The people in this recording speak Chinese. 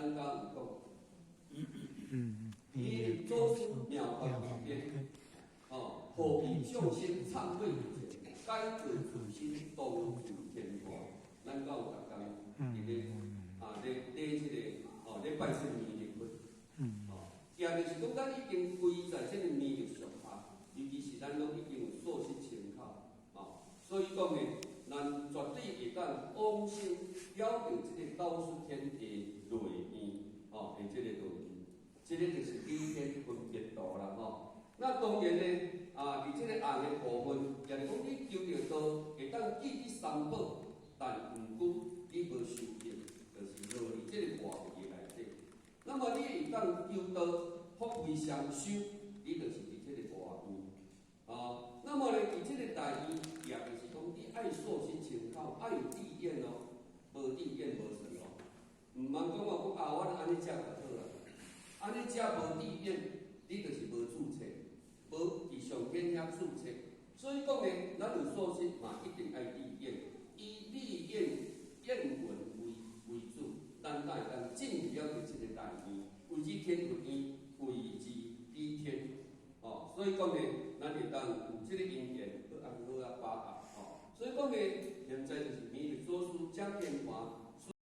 咱家有讲，以做出妙法之变，何必众生忏悔以前，改过自新，当自天国。咱家有逐工伫咧咧即个咧拜神面的分，也就是讲，咱已经归在即个面力上下，尤其是咱拢已经有素食参考，所以讲呢，咱绝对会当往生了定即个道术天地内面，的即个道理，即个就是理天分别道啦，那当然呢，伫即个红的部分，也是讲你求着道会当记伫三宝，但毋过你无修行，就是落伫即个外面内底。那么你会当求道福慧双修，你就是伫即个外面。那么呢，伫即个大义，也就是讲，你爱素食参考，爱有地愿哦，无地愿无神哦。毋茫讲我安尼食就好啦，安尼食无地愿，你就是无注册，无伫上天遐注册。所以讲呢，咱有素食嘛，一定爱地愿，以地愿愿文为主，咱才会当进入了即个大义，为之天为义，为之地天。所以讲呢，咱会当有即个因缘，好把握。所以讲呢，现在就是弥勒祖师讲变化。